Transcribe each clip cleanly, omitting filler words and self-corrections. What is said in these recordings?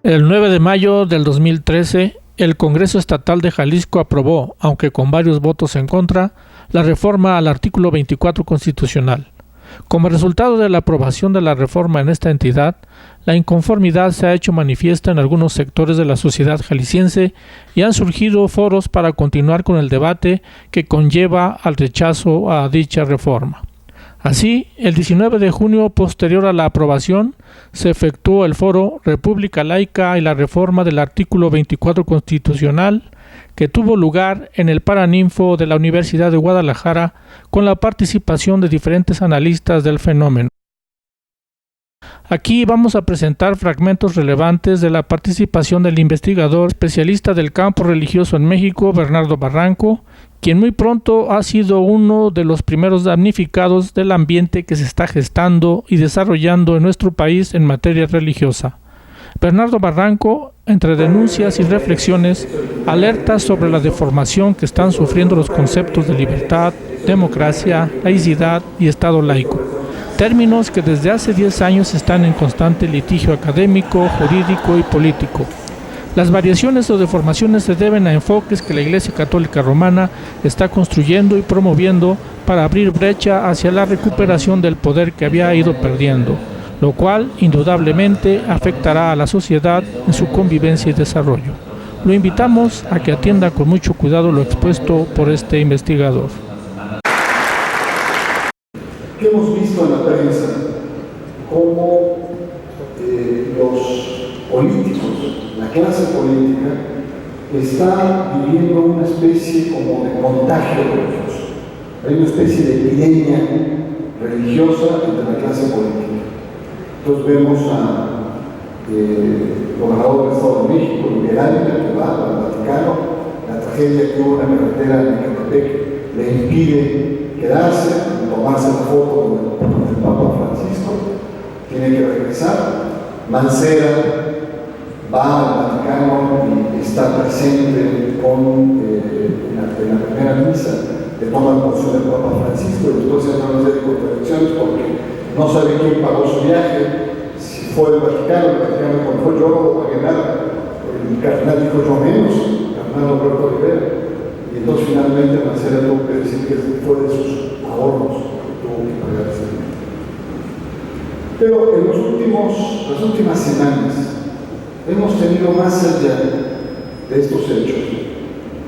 El 9 de mayo del 2013, el Congreso Estatal de Jalisco aprobó, aunque con varios votos en contra, la reforma al artículo 24 constitucional. Como resultado de la aprobación de la reforma en esta entidad, la inconformidad se ha hecho manifiesta en algunos sectores de la sociedad jalisciense y han surgido foros para continuar con el debate que conlleva al rechazo a dicha reforma. Así, el 19 de junio, posterior a la aprobación, se efectuó el foro República Laica y la reforma del artículo 24 constitucional, que tuvo lugar en el Paraninfo de la Universidad de Guadalajara con la participación de diferentes analistas del fenómeno. Aquí vamos a presentar fragmentos relevantes de la participación del investigador especialista del campo religioso en México, Bernardo Barranco, quien muy pronto ha sido uno de los primeros damnificados del ambiente que se está gestando y desarrollando en nuestro país en materia religiosa. Bernardo Barranco, entre denuncias y reflexiones, alerta sobre la deformación que están sufriendo los conceptos de libertad, democracia, laicidad y Estado laico, términos que desde hace 10 años están en constante litigio académico, jurídico y político. Las variaciones o deformaciones se deben a enfoques que la Iglesia Católica Romana está construyendo y promoviendo para abrir brecha hacia la recuperación del poder que había ido perdiendo, lo cual indudablemente afectará a la sociedad en su convivencia y desarrollo. Lo invitamos a que atienda con mucho cuidado lo expuesto por este investigador. ¿Qué hemos visto en la prensa? Cómo los políticos, la clase política, está viviendo una especie como de contagio religioso. Hay una especie de epidemia religiosa entre la clase política. Entonces vemos al gobernador del Estado de México, liberal, que va al Vaticano, la tragedia que hubo en la carretera de Ecatepec le impide quedarse, tomarse la foto con el Papa Francisco, tiene que regresar. Mancera va al Vaticano y está presente en la primera misa, le toma la porción del Papa Francisco y después se van a hacer contradicciones porque no sabe quién pagó su viaje, si fue el Vaticano cuando fue yo no lo pagué nada, el cardenal dijo yo menos, el cardenal Roberto Rivera, y entonces finalmente Mancera tuvo que decir que fue de sus ahorros que tuvo que pagar ese dinero. Pero en las últimas semanas hemos tenido más allá de estos hechos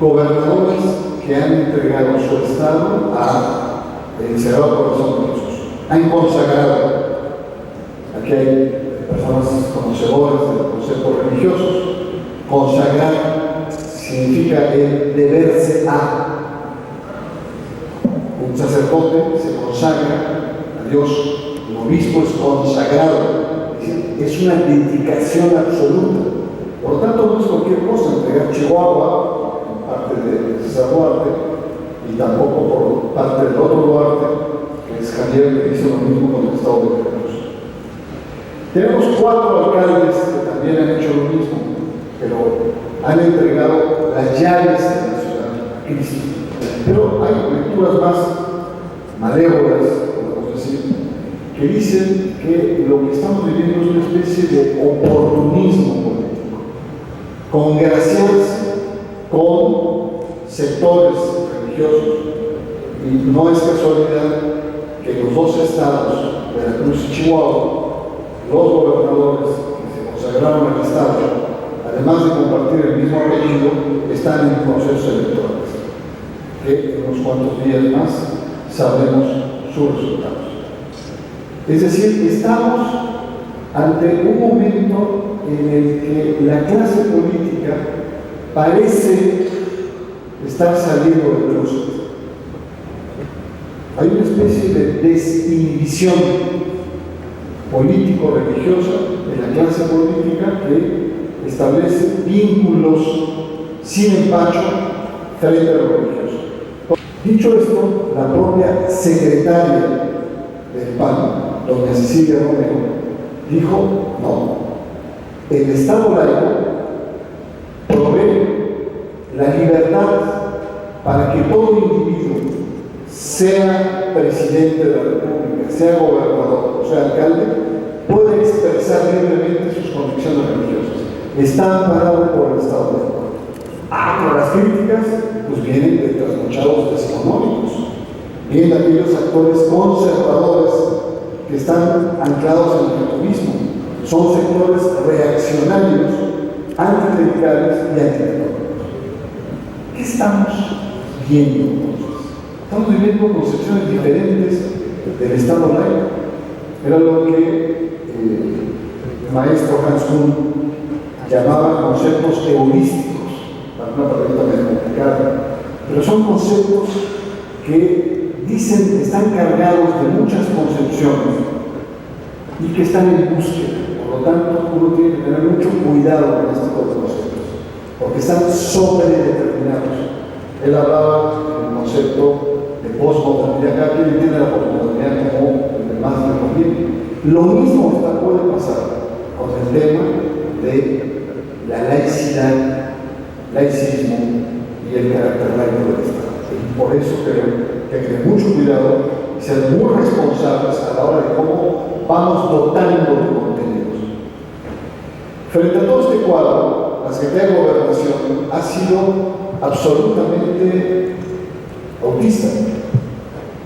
gobernadores que han entregado su estado al Sagrado Corazón de Jesús, han consagrado. Aquí hay personas conocedoras de los conceptos religiosos. Consagrar significa el deberse a. Un sacerdote se consagra a Dios. El obispo es consagrado, es una dedicación absoluta. Por lo tanto, no es cualquier cosa entregar Chihuahua en parte de César Duarte y tampoco por parte del otro Duarte, que es Javier, que hizo lo mismo con el Estado de Veracruz. Tenemos 4 alcaldes que también han hecho lo mismo, pero han entregado las llaves de la ciudad a Cristo. Pero hay lecturas más malévolas, podemos decir, que dicen que lo que estamos viviendo es una especie de oportunismo político, congraciarse con sectores religiosos, y no es casualidad que los 2 estados, Veracruz y Chihuahua, los gobernadores que se consagraron al estado, además de compartir el mismo apellido, están en procesos electorales, que en unos cuantos días más sabremos sus resultados. Es decir, estamos ante un momento en el que la clase política parece estar saliendo del closet. Hay una especie de desinhibición político-religiosa de la clase política que establece vínculos sin empacho frente a lo religioso. Dicho esto, la propia secretaria del PAN, doña Cecilia Romero, dijo: no, el Estado laico provee la libertad para que todo individuo, sea presidente de la República, sea gobernador o sea alcalde, pueda expresar libremente sus convicciones religiosas. está amparado por el Estado de Derecho. Por las críticas, pues vienen de trasnochados decimonónicos, vienen aquellos actores conservadores que están anclados en el capitalismo, son sectores reaccionarios, anticlericales y anticatólicos. ¿Qué estamos viendo entonces? Estamos viviendo concepciones diferentes del Estado laico. Era lo que el maestro Hans Kuhn llamaba conceptos heurísticos, una palabra medio complicada, pero son conceptos que dicen, están cargados de muchas concepciones y que están en búsqueda. Por lo tanto, uno tiene que tener mucho cuidado con este tipo de conceptos, porque están sobredeterminados. Él hablaba del concepto de posmodernidad, cada quien entiende la posmodernidad como el más le conviene. Lo mismo puede pasar con el tema de la laicidad, laicismo y el carácter laico del Estado. Y por eso creo que hay que tener mucho cuidado y ser muy responsables a la hora de cómo vamos dotando de contenidos. Frente a todo este cuadro, la Secretaría de Gobernación ha sido absolutamente autista.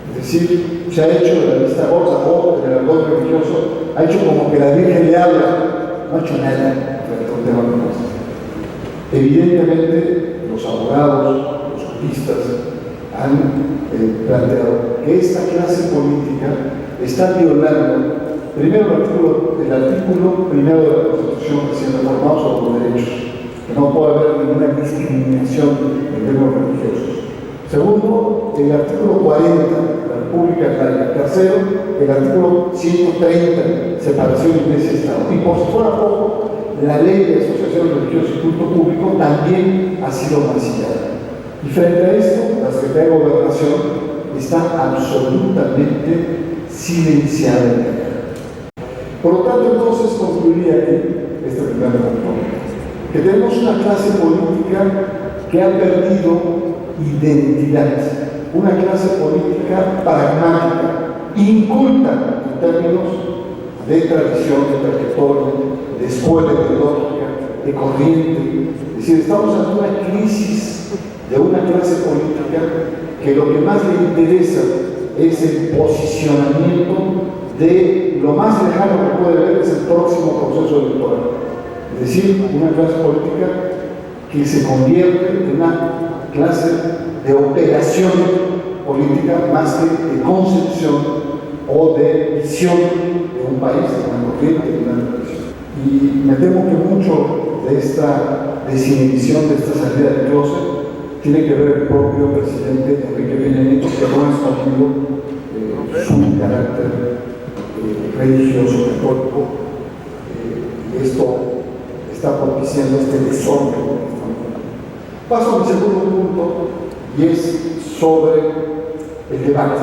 Es decir, se ha hecho de la vista gorda o del argot religioso, ha hecho como que la Virgen le habla, no ha hecho nada frente a un tema como este. Evidentemente, los abogados, los juristas han planteado que esta clase política está violando primero el artículo primero de la Constitución recién reformado sobre los derechos, que no puede haber ninguna discriminación en términos religiosos. Segundo, el artículo 40 de la República laica. Tercero, el artículo 130, separación Iglesia-Estado. Y por si fuera poco, la ley de asociación religiosa y culto público también ha sido mancillada. Y frente a esto, la Secretaría de Gobernación está absolutamente silenciada en la cara. Por lo tanto, entonces concluiría aquí este primer punto, que tenemos una clase política que ha perdido identidad, una clase política pragmática, inculta en términos de tradición, de trayectoria, de escuela ideológica, de corriente. Es decir, estamos ante una crisis de una clase política que lo que más le interesa es el posicionamiento de lo más lejano que puede haber es el próximo proceso electoral. Es decir, una clase política que se convierte en una clase de operación política más que de concepción o de visión de un país, de una corriente, de una tradición. Y me temo que mucho de esta desinhibición, de esta salida del closet, tiene que ver el propio presidente Enrique Peña Nieto, que no ha escondido su carácter religioso, católico, y esto está propiciando este desorden. Paso a mi segundo punto, y es sobre el debate.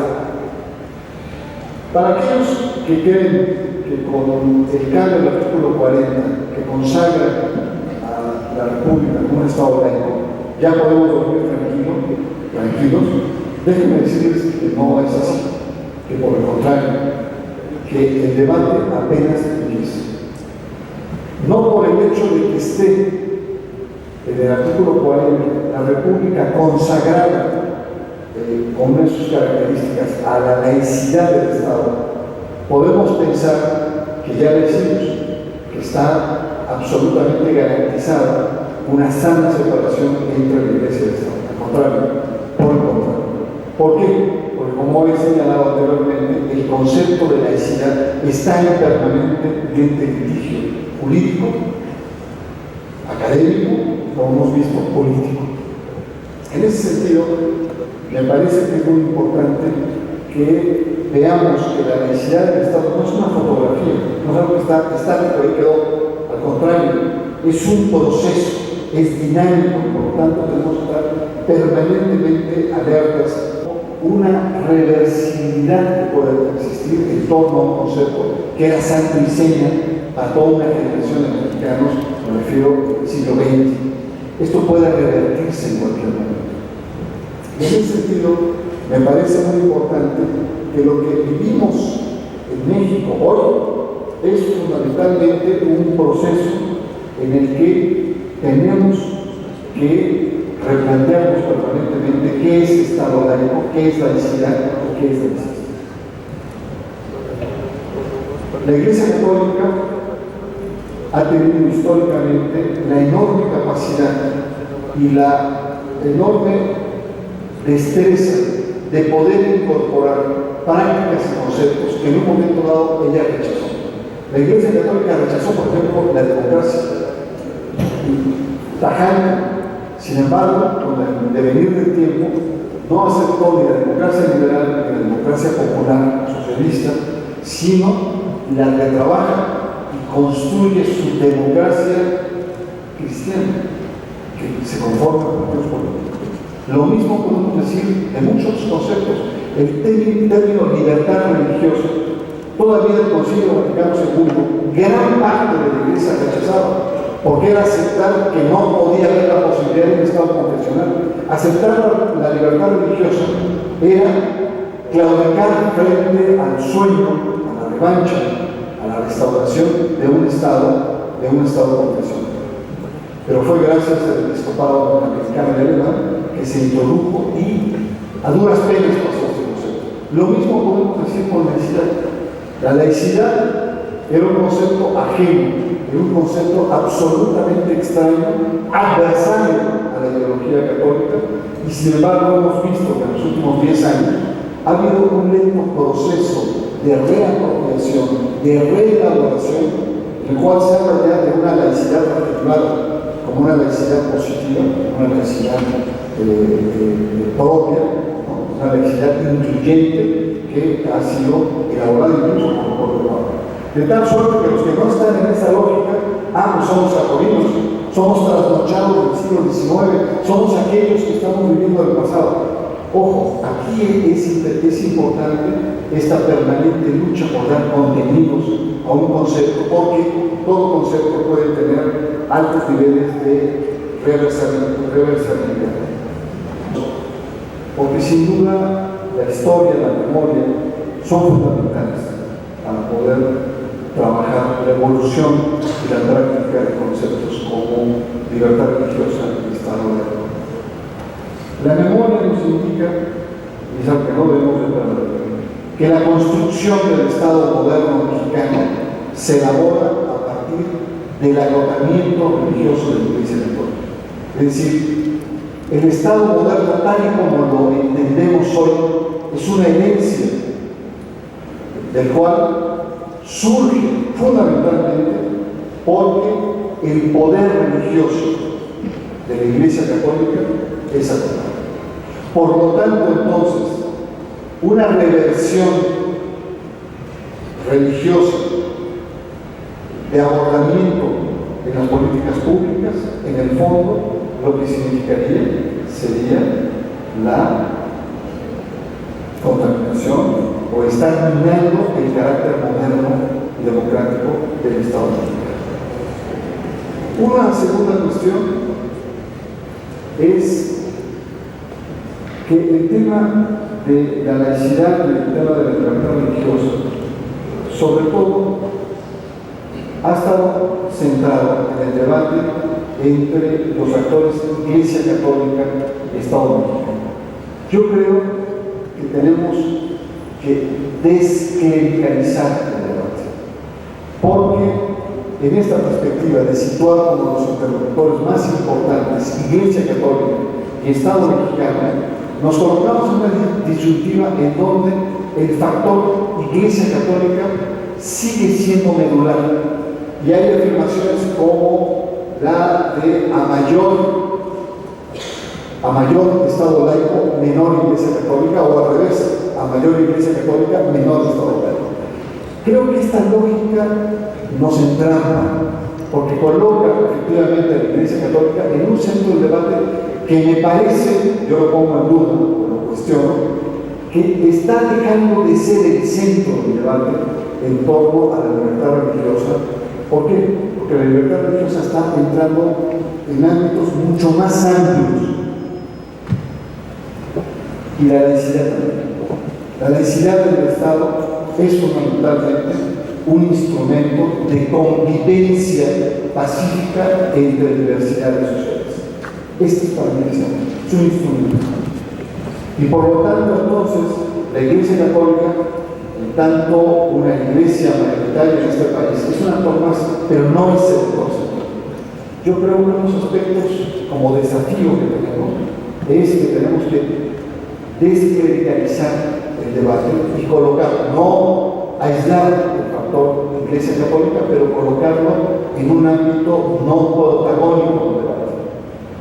Para aquellos que creen que con el cambio del artículo 40, que consagra a la República como un Estado laico, ya podemos dormir tranquilos, déjenme decirles que no es así, que por el contrario, que el debate apenas empieza. No por el hecho de que esté en el artículo 40, la República consagrada con una de sus características a la laicidad del Estado, podemos pensar que ya decimos que está absolutamente garantizada una sana separación entre la Iglesia y el Estado. Al contrario, por el contrario. ¿Por qué? Porque como he señalado anteriormente, el concepto de laicidad está en permanente litigio jurídico, académico, como hemos visto, político. En ese sentido, me parece que es muy importante que veamos que la laicidad del Estado no es una fotografía, no es algo que está estático y quedó, al contrario, es un proceso, es dinámico, por lo tanto tenemos que estar permanentemente alertas. Una reversibilidad que puede existir en torno a un concepto que era santo y seña para toda una generación de mexicanos, me refiero al siglo XX. Esto puede revertirse en cualquier momento. Y en ese sentido, me parece muy importante que lo que vivimos en México hoy es fundamentalmente un proceso en el que tenemos que replantearnos permanentemente qué es Estado laico, qué es laicidad o qué es laicismo. La Iglesia Católica ha tenido históricamente la enorme capacidad y la enorme destreza de poder incorporar prácticas y conceptos que en un momento dado ella rechazó. La Iglesia Católica rechazó, por ejemplo, la democracia tajante. Sin embargo, con el devenir del tiempo, no aceptó ni la democracia liberal ni la democracia popular socialista, sino la que trabaja y construye su democracia cristiana, que se conforma con Dios políticos. Lo mismo podemos decir de muchos conceptos. El término libertad religiosa, todavía el Concilio Vaticano II, gran parte de la Iglesia rechazaba, porque era aceptar que no podía haber la posibilidad de un Estado confesional. Aceptar la libertad religiosa era claudicar frente al sueño, a la revancha, a la restauración de un Estado confesional. Pero fue gracias al episcopado americano de Alemán que se introdujo y a duras penas pasó este concepto. Lo mismo podemos decir con laicidad. La laicidad era un concepto ajeno, era un concepto absolutamente extraño, adversario a la ideología católica, y sin embargo hemos visto que en los últimos 10 años ha habido un lento proceso de reapropiación, de reelaboración, en el cual se habla ya de una laicidad articulada como una laicidad positiva, una laicidad propia, ¿no? Una laicidad incluyente que ha sido elaborada incluso por el propio Papa. De tal suerte que los que no están en esa lógica, pues somos católicos, somos trasnochados del siglo XIX, somos aquellos que estamos viviendo el pasado. Ojo, aquí es importante esta permanente lucha por dar contenidos a un concepto, porque todo concepto puede tener altos niveles de reversibilidad. Porque sin duda la historia, la memoria son fundamentales para poder trabajar la evolución y la práctica de conceptos como libertad religiosa y Estado laico. La memoria nos indica, y es algo que no debemos de perder, que la construcción del Estado moderno mexicano se elabora a partir del agotamiento religioso de la Iglesia Católica. Es decir, el Estado moderno, tal y como lo entendemos hoy, es una herencia del cual surge fundamentalmente porque el poder religioso de la Iglesia Católica es agotado. Por lo tanto, entonces, una reversión religiosa de abordamiento en las políticas públicas, en el fondo, lo que significaría sería la contaminación o estar minando el carácter moderno y democrático del Estado mexicano. Una segunda cuestión es que el tema de la laicidad y el tema de la libertad religiosa, sobre todo, ha estado centrado en el debate entre los actores Iglesia Católica y Estado mexicano. Yo creo que tenemos que desclericalizar el debate, porque en esta perspectiva de situar como los interlocutores más importantes Iglesia Católica y Estado mexicano, nos colocamos en una disyuntiva en donde el factor Iglesia Católica sigue siendo medular, y hay afirmaciones como la de a mayor Estado laico, menor Iglesia Católica, o al revés, a mayor Iglesia Católica, menor Estado laico. Creo que esta lógica nos entrampa, porque coloca efectivamente a la Iglesia Católica en un centro del debate que me parece, yo lo pongo en duda, lo cuestiono, que está dejando de ser el centro del debate en torno a la libertad religiosa. ¿Por qué? Porque la libertad religiosa está entrando en ámbitos mucho más amplios. Y la laicidad también. La laicidad del Estado es fundamentalmente un instrumento de convivencia pacífica entre diversidades sociales. Este es para mí es un instrumento. Y por lo tanto, entonces, la Iglesia Católica, en tanto una iglesia mayoritaria en este país, es un actor más, pero no es el concepto. Yo creo que uno de los aspectos como desafío que tenemos es que tenemos que desclericalizar el debate y colocar, no aislar el factor Iglesia Católica, pero colocarlo en un ámbito no protagónico del debate,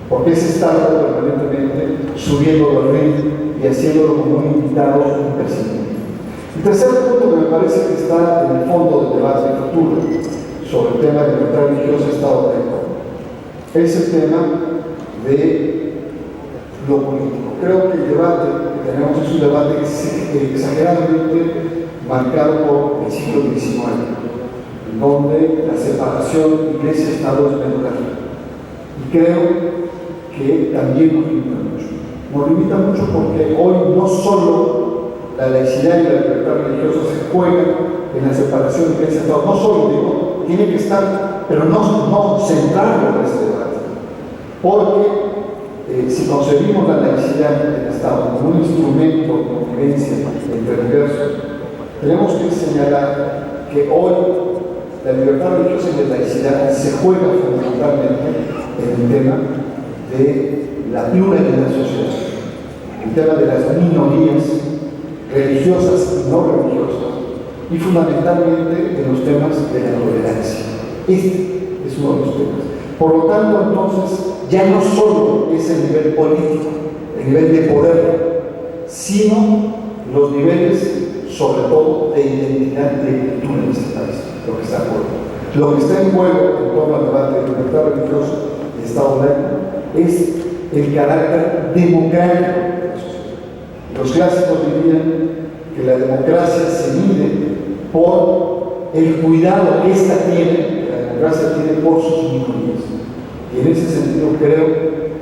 porque es estar permanentemente subiendo al ring y haciéndolo como un invitado imprescindible. El tercer punto que me parece que está en el fondo del debate futuro sobre el tema de libertad religiosa, Estado laico, es el tema de lo político. Creo que el debate que tenemos es un debate exageradamente marcado por el siglo XIX, en donde la separación Iglesia-Estado es medular. Y creo que también nos limita mucho. Nos limita mucho porque hoy no solo la laicidad y la libertad religiosa se juegan en la separación Iglesia-Estado, no solo, digo, tiene que estar, pero no centrarlo en este debate. Porque si concebimos la laicidad del Estado como un instrumento de convivencia entre universos, tenemos que señalar que hoy la libertad religiosa y la laicidad se juega fundamentalmente en el tema de la pluralidad social, el tema de las minorías religiosas y no religiosas, y fundamentalmente en los temas de la tolerancia. Este es uno de los temas. Por lo tanto, entonces, ya no solo es el nivel político, el nivel de poder, sino los niveles, sobre todo, de identidad de cultura en este país, lo que está en juego. Lo que está en juego en torno al debate de libertad religiosa y Estado laico es el carácter democrático de la sociedad. Los clásicos dirían que la democracia se mide por el cuidado que ésta tiene, que la democracia tiene por sus minorías. Y en ese sentido creo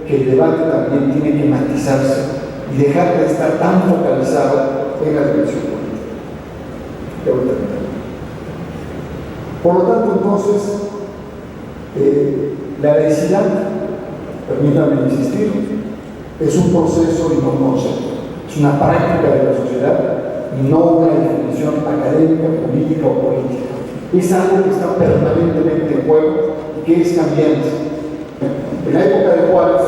que el debate también tiene que matizarse y dejar de estar tan focalizado en la dimensión política. Por lo tanto, entonces, la laicidad, permítanme insistir, es un proceso y no un concepto. Es una práctica de la sociedad y no una definición académica, política o política. Es algo que está permanentemente en juego y que es cambiante. En la época de Juárez,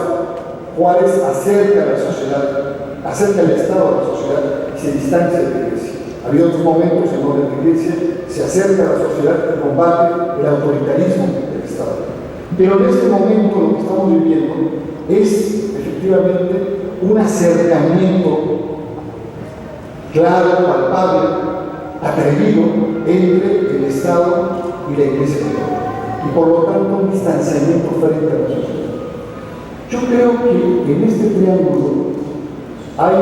Juárez acerca a la sociedad, acerca al Estado a la sociedad y se distancia de la Iglesia. Ha habido otros momentos en donde la Iglesia se acerca a la sociedad y combate el autoritarismo del Estado. Pero en este momento lo que estamos viviendo es efectivamente un acercamiento claro, palpable, atrevido entre el Estado y la Iglesia Católica. Y por lo tanto un distanciamiento frente a la sociedad. Yo creo que en este triángulo hay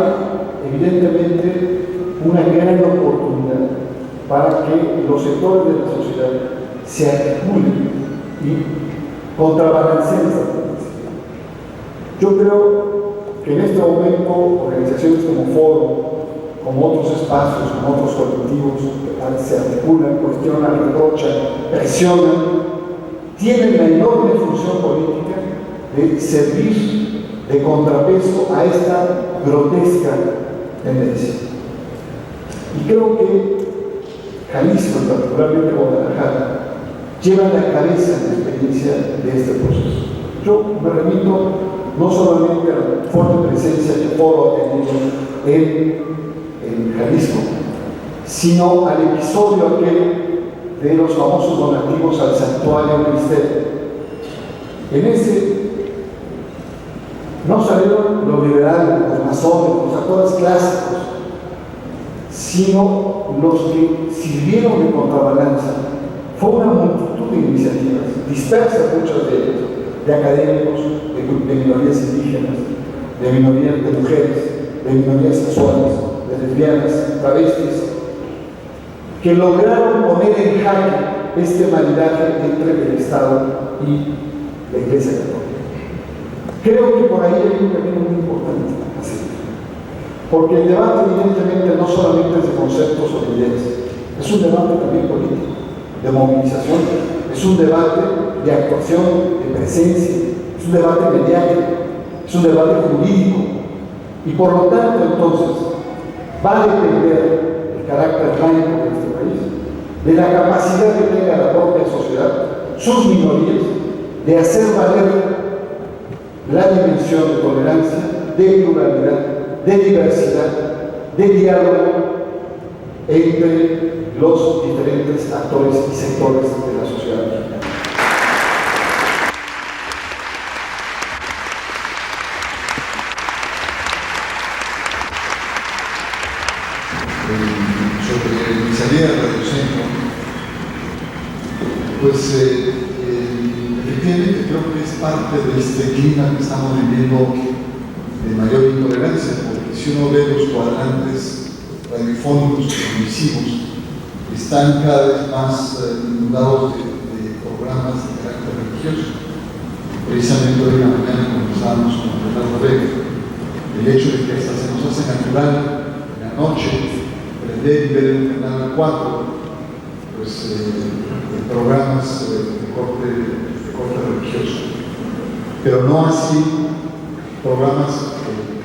evidentemente una gran oportunidad para que los sectores de la sociedad se articulen y contrabalanceen esta tendencia. Yo creo que en este momento organizaciones como Foro, como otros espacios, como otros colectivos que se articulan, cuestionan, reprochan, presionan, tienen la enorme función política de servir de contrapeso a esta grotesca tendencia. Y creo que Jalisco, particularmente Guadalajara, lleva la cabeza en la experiencia de este proceso. Yo me remito no solamente a la fuerte presencia que Foro ha tenido en Jalisco, sino al episodio aquel de los famosos donativos al santuario Cristo. En ese no salieron los liberales, los masones, los actores clásicos, sino los que sirvieron de contrabalanza. Fue una multitud de iniciativas, dispersas muchas de ellas, de académicos, de minorías indígenas, de minorías de mujeres, de minorías sexuales, de lesbianas, travestis, que lograron poner en jaque este maridaje entre el Estado y la Iglesia Católica. Creo que por ahí hay un camino muy importante a seguir. Porque el debate, evidentemente, no solamente es de conceptos o de ideas, es un debate también político. de movilización, es un debate de actuación, de presencia, es un debate mediático, es un debate jurídico, y por lo tanto entonces va a depender el carácter laico de este país, de la capacidad que tenga la propia sociedad, sus minorías, de hacer valer la dimensión de tolerancia, de pluralidad, de diversidad, de diálogo entre los diferentes actores y sectores de la sociedad mexicana. Sobre mi salida de Radio Centro, pues efectivamente creo que es parte de este clima que estamos viviendo de mayor intolerancia, porque si uno ve los cuadrantes radiofónicos televisivos, están cada vez más inundados de programas de carácter religioso. Precisamente hoy en la mañana conversábamos con Fernando Vega el hecho de que hasta se nos hace natural en la noche prender y ver el canal 4, pues programas de corte religioso, pero no así programas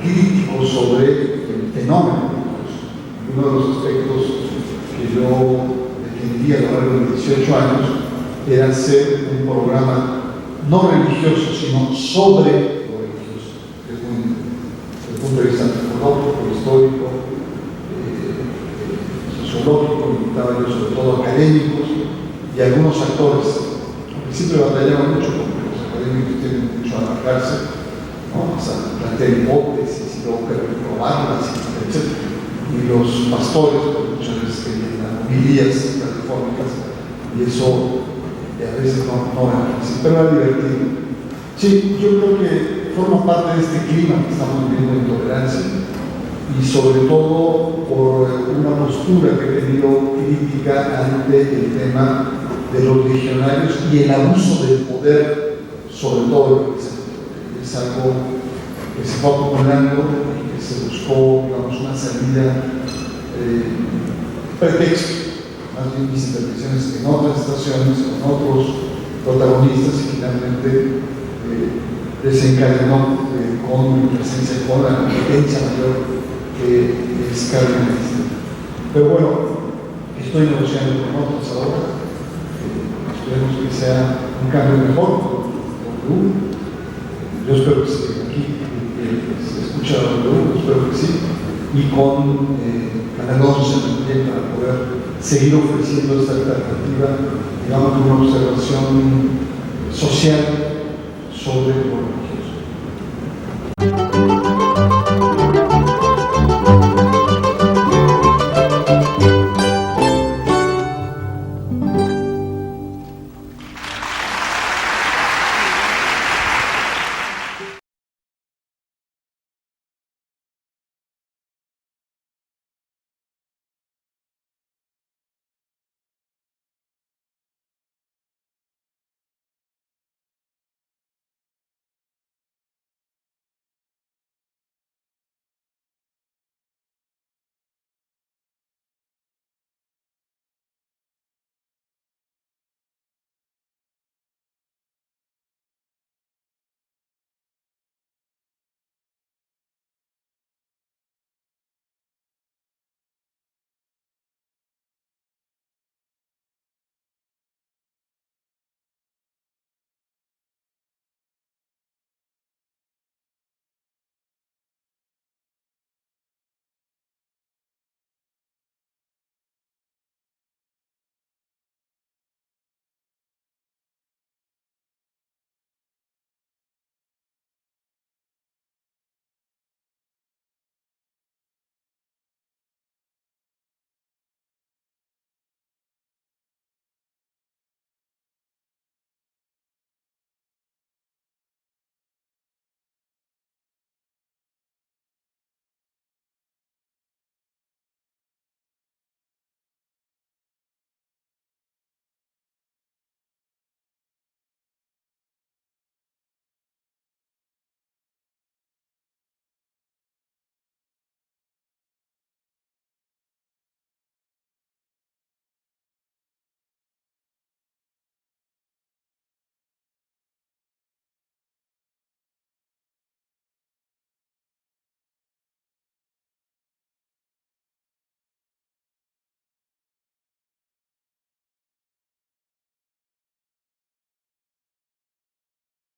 críticos sobre el fenómeno religioso. Uno de los aspectos que yo defendía a lo largo de 18 años era hacer un programa no religioso, sino sobre lo religioso, desde el punto de vista antropológico, histórico, sociológico, invitaba yo sobre todo académicos y algunos actores. Al principio batallaba mucho porque los académicos tienen mucho a marcarse, ¿no? O sea, plantear hipótesis y luego probarlas, etc. Y los pastores, pues, muchas veces querían homilías radiofónicas y eso a veces no era fácil, pero era divertido. Sí, yo creo que forma parte de este clima que estamos viviendo de intolerancia y sobre todo por una postura que he tenido crítica ante el tema de los legionarios y el abuso del poder, sobre todo es algo que se fue acumulando y que se buscó, digamos, una salida pretexto, más bien mis intervenciones en otras estaciones, con otros protagonistas y finalmente desencadenó con mi presencia, con la competencia mayor que es cardenalista. Pero bueno, estoy negociando con otros ahora, esperemos que sea un cambio mejor con W. Yo espero que se aquí se escucha la W, espero que sí, y con Canal 11 también para poder seguir ofreciendo esta alternativa, digamos, una observación social sobre